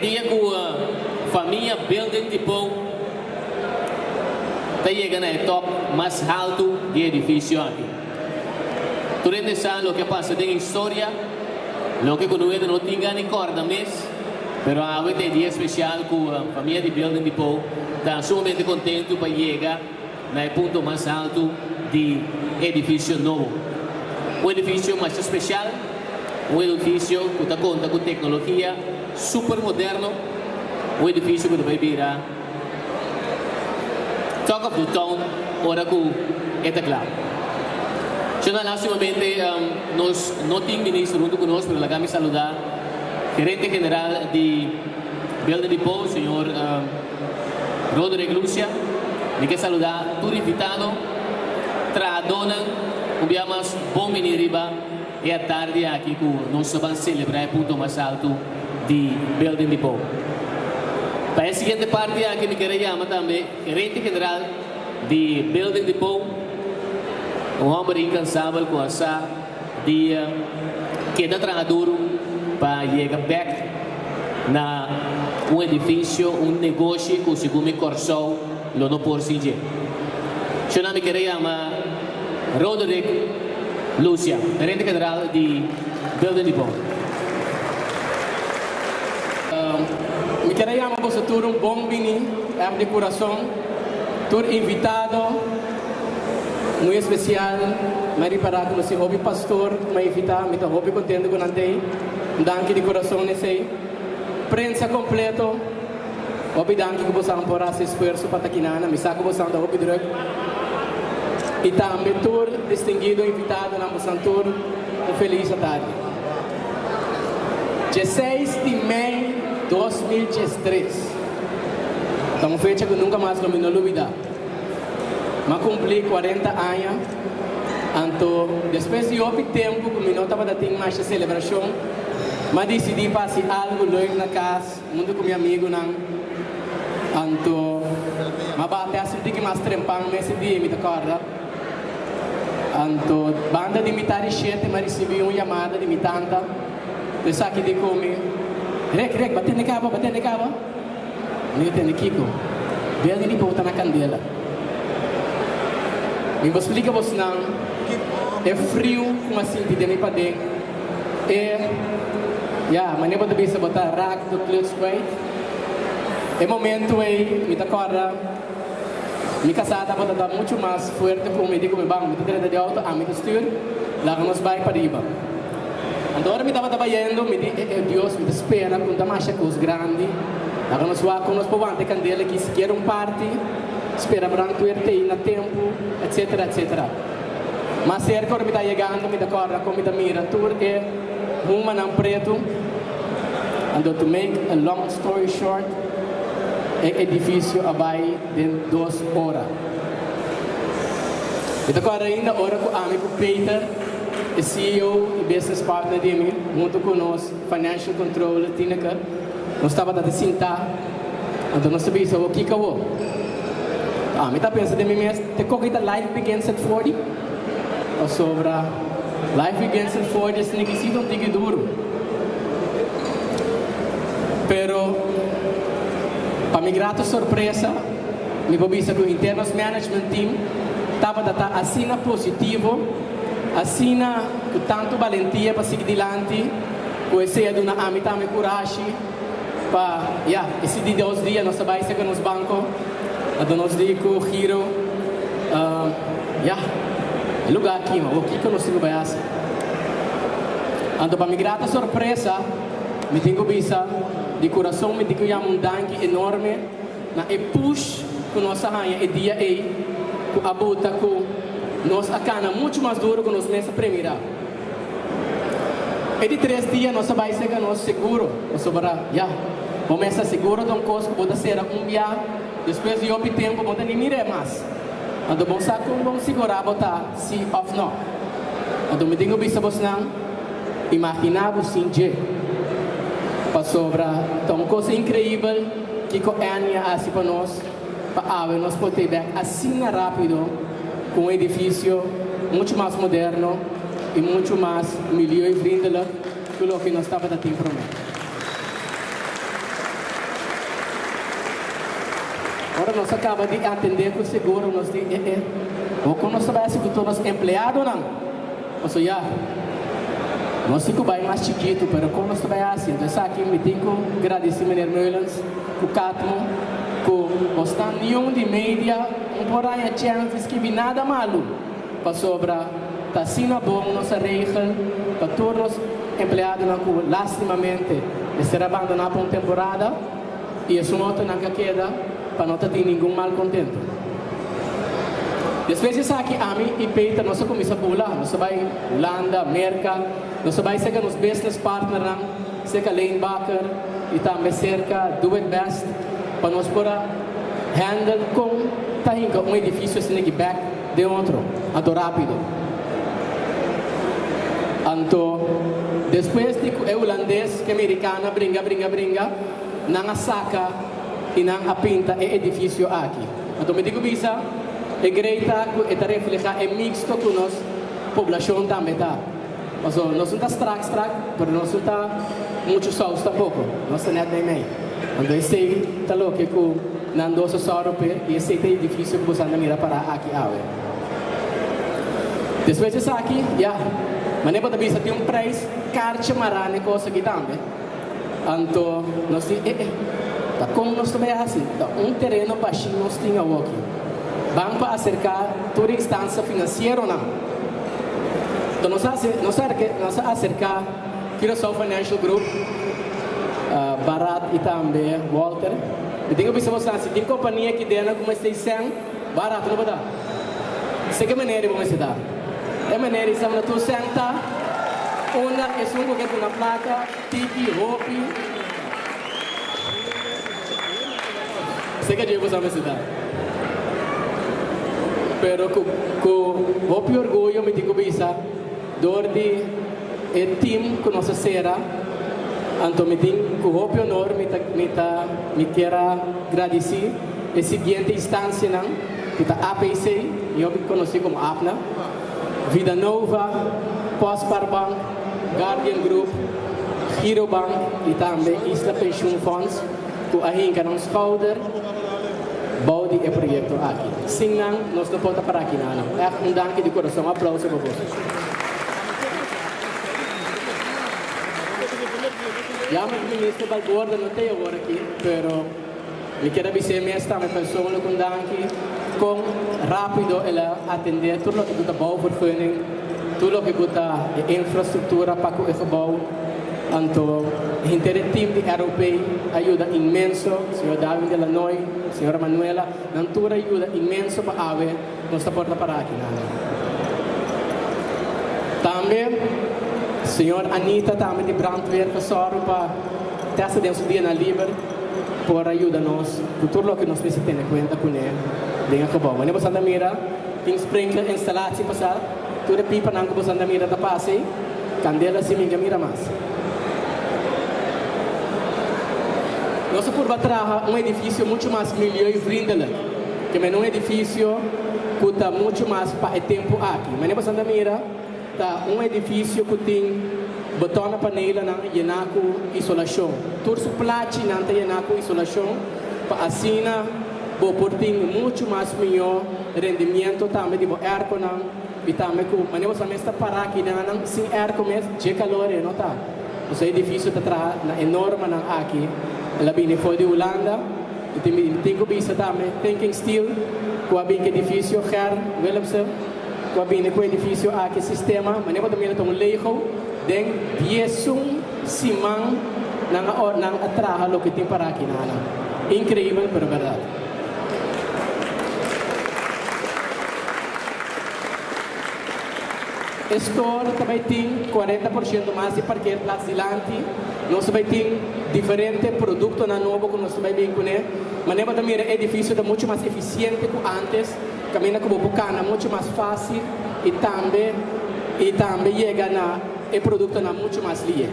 dia que a família Building Depot está chegando ao top mais alto do edifício aqui. Durante sabe o que passa na história, o que quando não tinha nem corda mesmo, mas hoje é dia especial com a família de Building Depot está sumamente contente para chegar no ponto mais alto do edifício novo. Um edifício mais especial, um edifício que conta com tecnologia super moderno, um edifício que vai virar Talk of the Town, ora com esta claro. Lastimamente, nós não temos ministro junto conosco, mas lá me saludar gerente general de Building Depot, senhor Rodrigo Lúcia. Me quer saludar todo invitado, tradona, mais bom menino riba e a tarde aqui que nós vamos celebrar o ponto mais alto de Building Depot. Para a seguinte parte aqui me quero chamar também gerente general de Building Depot, um homem incansável com essa de queda treinador para chegar back na edifício, negócio que segundo me corso lo não por si. Eu não me quero chamar Rodrigo Lúcia, gerente general de Building Depot. Me quero chamar você todo bom menino, de coração, todo invitado, muito especial, mas para que você hobby pastor, me invitar, me estou hobby contente com antei, danke de coração nesse, prensa completo, hobby danke que você ampora esse esforço para taquinana, me saco você anda hobby drug, e também todo distinguido invitado na moção todo, feliz tarde. 16 de maio 2013. Então, fecha que nunca mais dominou a mas cumpri 40 anos. Então, depois de outro tempo, que eu não estava tendo mais celebração, mas decidi fazer algo logo na casa, muito com meu amigo. Então, mas até assim que mais trempang nesse dia, me acorda. Então, banda de mitad chete, mas recebi uma chamada de mitanta. Eu saí de comer. Rek, batendo de cabo. Não tem Kiko. Building Depot está na candela. Me vou explicar você não. É frio, como assim, de dentro para dentro. Mas nem pode pensar botar rack do clothes weight. É momento aí, me acorda. Me casada pode dar muito mais forte com o médico me bang, me trata de auto, me estúdio, lá nos vai para riba. Então, me estava trabalhando, me disse, Deus, me espera, com a marcha com os grandes. Agora nós vamos com os povos de candela que se quer parte, espera branco ir na tempo, etc. Mas cerca me está chegando, me acorda, como me mira, tudo é uma não preto. And to make a long story short, é edifício abai de 2 horas. Me acorda ainda, hora com a amigo Peter, CEO e business partner de mim, junto com nós, financial controller, Tineka, nós estávamos a sentar, então nós sabíamos o que eu vou. Me está pensando de mim mesmo, te coqueta life begins at 40, ou sobre life begins at 40, esse negócio não tem duro. Pero, para minha grata surpresa, me vou dizer que o internos management team estava assim positivo, assim com tanto valentia para seguir adiante, com esse de uma amita me coragem para, esse de 2 dias nós vamos ser nos bancos, a nós digo com o Hiro, é lugar aqui, o que nós temos para fazer? Então, para minha grata surpresa, me tenho visto de coração, me tenho um danke enorme na push com nossa rainha e dia aí, com a buta com nós a cana muito mais duro que nós nessa primeira. E de 3 dias nós vamos ser nós seguro, nós vamos estar seguro de um coisa que pode ser dia, depois de outro tempo pode nem mirar mais. Então vamos saber como vamos segurar botar se off não. Então me tenho visto você não imaginar você para sobrar, então uma coisa incrível que com a Ania assim para nós poder ver assim rápido com um edifício muito mais moderno e muito mais milieu friendly que o que nós estávamos a ter prometer. Agora nós acaba de atender com o seguro, nós de ou quando nós trabalhamos com todos os empregados, não. Ou seja, nós ficamos bem mais chiquito, mas quando nós trabalhamos assim, então aqui me tenho que agradecer Meneer Meulens, com o Catmo, com o standion de mídia, por aí a chances que vi nada malo para sobra, está assim na bom nossa regra, para todos os empregados que lastimamente serão abandonados por uma temporada, e isso não está queda para não ter nenhum mal contento. Depois disso aqui, a mim e Peter, nós começamos a pular, nós vai Holanda, América, nós vai ser nos business partners, ser Lane Baker, e também cerca do It Best, para nós poder handle com um edifício assim aqui back de outro, ando rápido. Então, depois de o holandês que americana brinca, não saca e não pinta o edifício aqui. Então, me digo bisa, a igreja está reflejando é mixto com nossa população também tá. Mas nós não está strax, mas nós não está muito só pouco, nós não é nem. Então, esse está louco que não doce só e esse edifício que você anda mira para aqui depois disso aqui, mas nem pode bisa tem preço caro marane coisa aqui também. Então, nós tá como nós também assim, tá terreno baixinho nós tínhamos aqui. Vamos para acercar toda instância financeira ou não? Então, nós acercar Curaçao Financial Group, Barat e também Walter. Eu tenho visto você assim, tem companhia que dena como estação, barato não vai dar. Sei que maneira vamos se dar. É maneira que estamos na tua senta, onde é só um pouquinho na placa, tiki, roupi. Sei que eu vamos se dar. Pero com roupi orgulho me digo bisa, dor de time com nossa sera. Então, com o honor, me quero agradecer a seguinte instância, que é a APC, eu me conheci como APNA, Vida Nova, Postparbank, Guardian Group, Hero Bank e também Isla Pension Funds, que a gente não escolher, bode o projeto aqui. Sim, nós não podemos parar aqui, não. É um danke de coração, aplauso para vocês. Já me ministro Balborda não tem agora aqui, pero me quero dizer mesmo também pessoa com danke, com rápido ela atender tudo o que está bom por funding, tudo o que está infraestrutura para o gebouw. Então, o time de europeu ajuda imenso, o senhor David Delanoy, a senhora Manuela, Nantura ajuda imenso para a AVE, nossa porta para aqui. Também, senhor Anita também de Brandweer Tesoro para testa de um dia na Liber por ajuda-nos com tudo o que nós precisamos ter conta com ele dentro do bom. Mas nós andamos mira tem sprinkler instalação passar tudo pipa não que nós andamos mira da passe candela se mira mais. Nós por batraha edifício muito mais milhões que é um edifício que está muito mais para o tempo aqui. Mas nós andamos mira tá edifício que tem botão na panela na com isolação. Tudo o plate não tem com isolação para assina por ter muito mais melhor rendimento também de ar não e também com mas nós também está para aqui não sem ar começa de calor não tá. O edifício está na enorme na aqui. Ela vem foi de Holanda e tem que vista também thinking steel com a bem edifício Ger Willemsen com a bem com edifício aqui sistema mas nós também estamos Lego den diesum simang nang atraha lo que tem para aqui na incrível pero verdade. Store também tem 40% mais de parquet lá dilante. Nós também tem diferentes produtos na novo que nós também bem conhecemos. Mas nós também é edifício muito mais eficiente que antes. Caminha com bocana muito mais fácil e também chega na o produto na muito mais linha.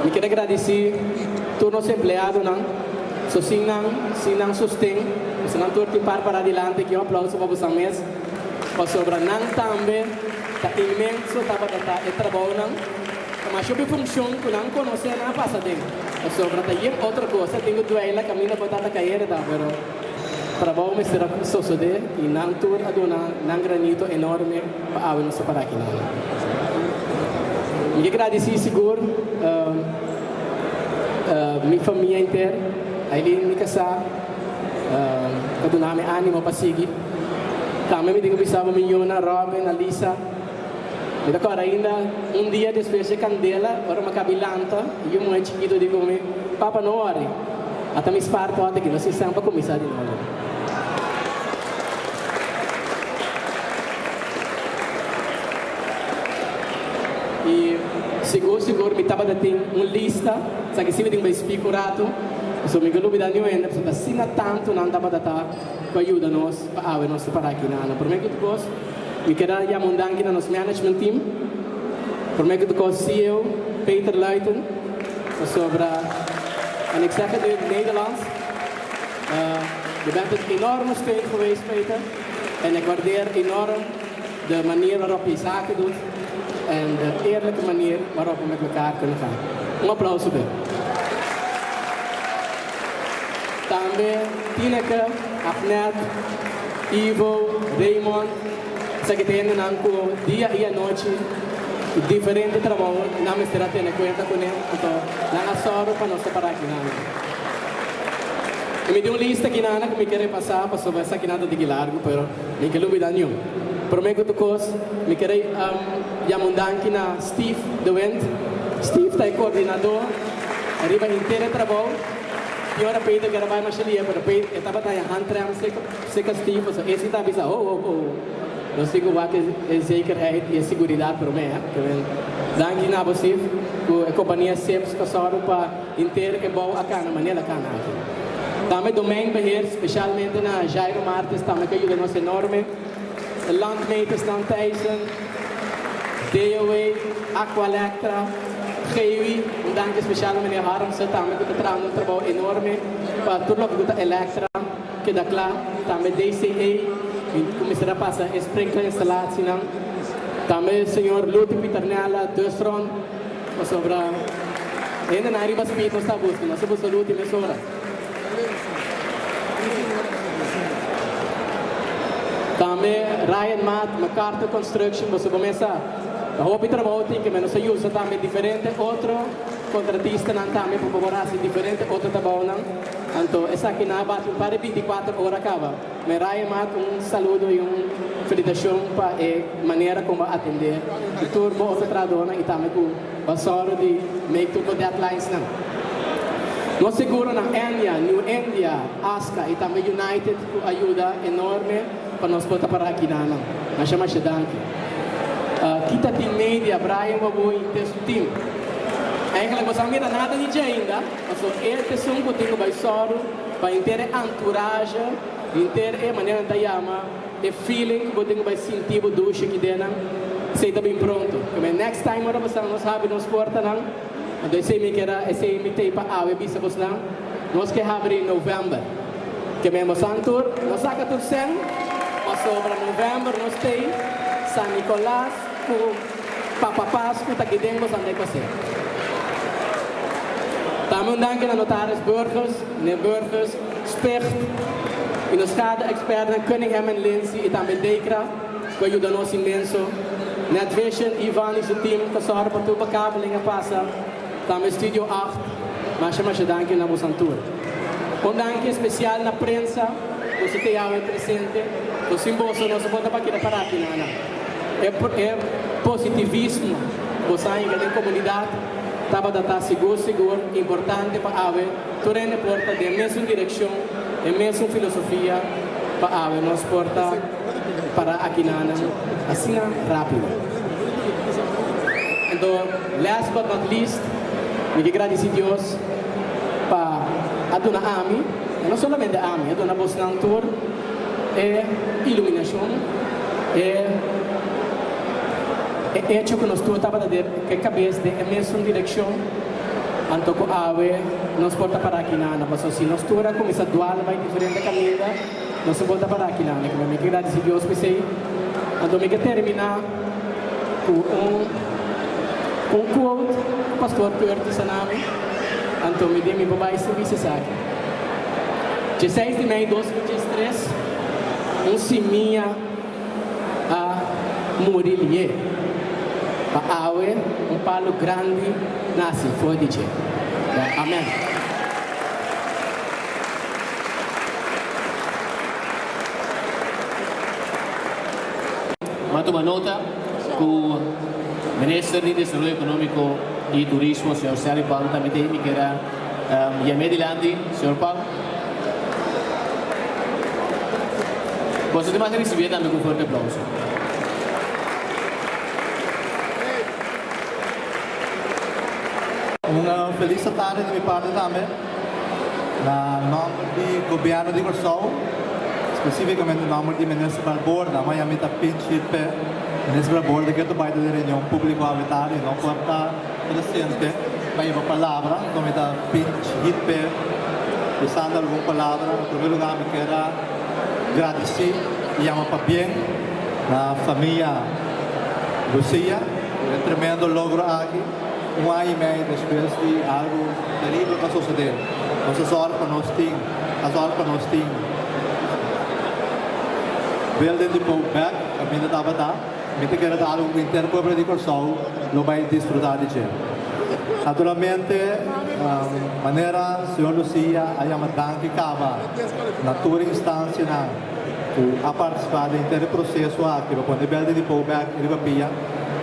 Me quero agradecer a todos os empregados, se não sustém, se não torce para adiante, que um aplauso para vocês mesmos. Para sobrar também, está imenso, está trabalhando, mas eu função que não conhece na passa dele. Sobre taller outra coisa, tenho duela caminho para dar cair da, pero trabalho me será com sosode e não tur aduna não granito enorme para a nossa para aqui não. Me agradeci seguro minha família inteira, aí me casar, aduna me ânimo para seguir. Também me digo pensava Miona, Robin, Alisa. E agora ainda dia depois de Candela, ora uma cabilanta, e eu muito chiquito digo me, papa não ore, até me esparto até que você sempre começar de novo. E seguro me estava dando lista, sabe que se me tem mais picurato, so me gelo bidani ainda, porque assim tanto não dá para dar, que ajuda nós para a nossa para aqui na. Por mim que tu gosta, me quero já mudar aqui no nosso management team. Por mim que tu gosta CEO Peter Luiten, sobre een executive Nederlands. Je bent een enorme steun geweest, Peter, en ik waardeer enorm de manier waarop je zaken doet en de eerlijke manier waarop we met elkaar kunnen gaan. Een applaus voor hem. Também Tineke, Afnet, Ivo, Raymond, se que tem dia e noite, diferente trabalho, não me será tendo conta com ele, então, não é só para nós parar aqui. Eu me dei uma lista aqui que me queria passar para sobre essa aqui de largo, mas me quero dúvida nenhuma. Por mim que tu coisa, me queria mandar aqui na Steve de Wendt. Steve é coordenador, arriba inteiro trabalho. E ora Peter que vai mais ali, pero Peter estava aí handram se castigo, so esse está bisa não sei como é zekerheid e segurança para mim, que vem daqui na você, a companhia sempre que só para inteiro que bom a cana maneira cana. Também domingo beheer, especialmente na Jairo Martes, também que ajuda nós enorme. Landmeters dan Thijssen, DOE, Aqualectra, GUI, um dank speciaal meneer Harmsen, também que está um trabalho enorme para tudo que está Electra, que dá claro, também DCE, começará a passar a sprinkler instalatie, também o senhor Lute Piternella, Dustron, sobre ainda na área de speed nós estamos buscando, nós estamos Lute Mesora. Também Ryan Matt, MacArthur Construction, você começa a roupa trabalho tem que menos usa também diferente outro contratista não também para colaborar diferente outro trabalho não então essa aqui na bate para 24 horas acaba mas Ryan Matt saludo e felicitação para a maneira como atender o turbo outro trabalho e também com o soro de make turbo deadlines não nós seguro na India, New India, ASCA e também United com ajuda enorme para nós botar para aqui não nós chamamos de danke kita team media, Brian Wabu e texto team. Eigenlijk was aan midden nada niet ainda, mas o este som que tenho vai soro, para inteira entourage, inteira é maneira da yama, é feeling que tenho vai sentir o duche aqui dentro, sei tá bem pronto. Como next time ora você nós sabe nos porta não, então sei me que era esse me tem para a web bisa você não, nós que abre em novembro, que mesmo santur, nós saca tudo sem, mas sobre novembro nós tem San Nicolás, com Papa Páscoa, está aqui dentro, onde é que você? Também dank aan notaris Burgers, meneer Burgers, Specht, e nos cada expert na Cunningham en Lindsay, e também Dekra, que ajuda nos imenso. Netvision, Ivan e seu time, que sorge para tudo a cabelinha passa. Também Studio 8, mas dank na Bosantur. Dank especial na prensa, você tem algo presente, o símbolo não se pode para aqui, não. É positivismo, você aí na comunidade, estava a estar seguro, importante para a ver, tudo é porta de mesma direção, de mesma filosofia, para a ver, nós porta para aqui na assim rápido. Então, last but not least, me agradeço a Deus para a dona Ami, não somente a Ami, a dona Bosnantur, é iluminação, é hecho que nós estava a dizer que a cabeça é a mesma direção, então com a ave nós porta para aqui na mas se nós tura começa a dual vai diferente caminho, nós porta para aqui na que me agradeço a Deus por isso, então me terminar com Com quote, o pastor Puerto Sanami, então me dê meu papai serviço aqui. 16 de maio de 2023, siminha a Murilie. A aue, palo grande, nasce, foi de Amém. Mas uma nota que o Ministro de Desenvolvimento Econômico e Turismo, senhor Sérgio Paulo, também tem que era Yamedilandi, senhor Paulo. Você tem mais que receber também com forte aplauso. Uma feliz tarde da minha parte também, na nome do governo de Corsol, especificamente no nome do Ministro Balborda, mas a minha pinche pe Ministro Balborda que é do bairro da reunião público habitada e não pode estar presente, mas uma palavra, como está pinche pe, usando alguma palavra, em primeiro lugar me quero agradecer e amar para bem na família Lucia, um tremendo logro aqui. Ano e meio depois de algo terrível que sucedeu. Nossas horas para nós temos, as horas para nós temos. Building the boat back, a minha estava lá, me te quero dar algo inteiro para o Corsol, não vai desfrutar de jeito. Naturalmente, maneira, senhor Lucia, aí a matança que acaba, na tua instância, a participar do inteiro processo aqui, para poder building the boat back, ele vai pia.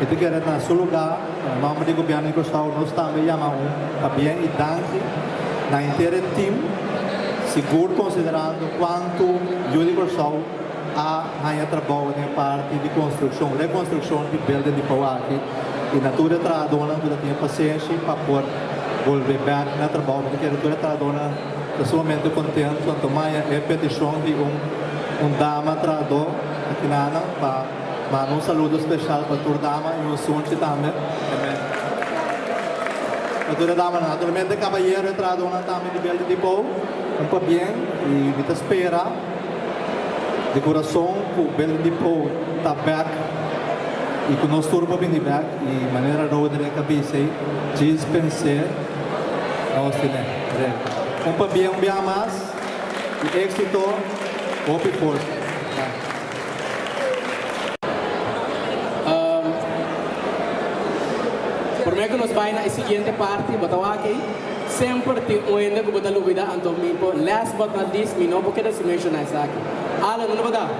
Itu kira na seu lugar, no nome do governo de Corsol, nós também chamamos também e danke na inteira time, seguro considerando quanto o de Corsol a trabalho na parte de construção, reconstrução de building de Pauaki e na tua tradona, tu tinha paciência para poder volver back na trabalho, porque a tua tradona está somente contente quanto mais é petição de dama trador aqui na para mas um saludo especial para a tua dama e um sonho também. A tua dama, naturalmente, cavalheiro entrado na também de Belo de Pau, bem, e me espera de coração que o Belo de Pau está back e que nós turbo bem de back e maneira roda de cabeça e dispensar nós temos. Bem mais e êxito, hope força. Por meio que nos vai na seguinte parte, botar aqui, sempre tem ainda que botar dúvida anto mim, last but not least, me não porque se menciona isso aqui. Alan, não botar?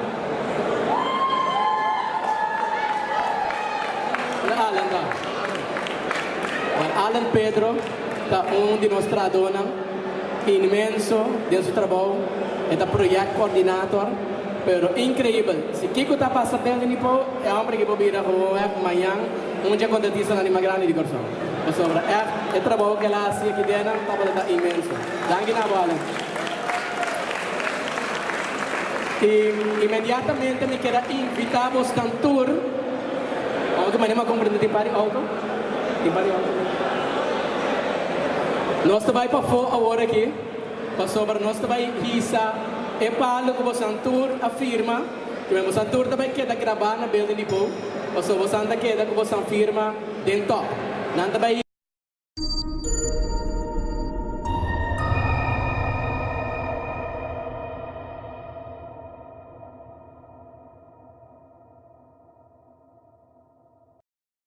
Alan, tá? Alan Pedro, tá de nós tradona, imenso de seu trabalho, é da projeto coordenador, pero incrível. Se Kiko está passando dentro de Nipo, é homem que pode vir amanhã. Um dia quando diz na Lima Grande de Corsol. Sobre é trabalho que ela faz aqui dentro, está imenso. Danke na bola. E imediatamente me quero invitar os cantores. Onde mais não compreendo de pari alto? De pari alto. Nós também para fora agora aqui. Para sobre nós também risa e palo que o cantor afirma que o cantor também quer gravar na building de povo. Você anda queda que você firma dentro. Não também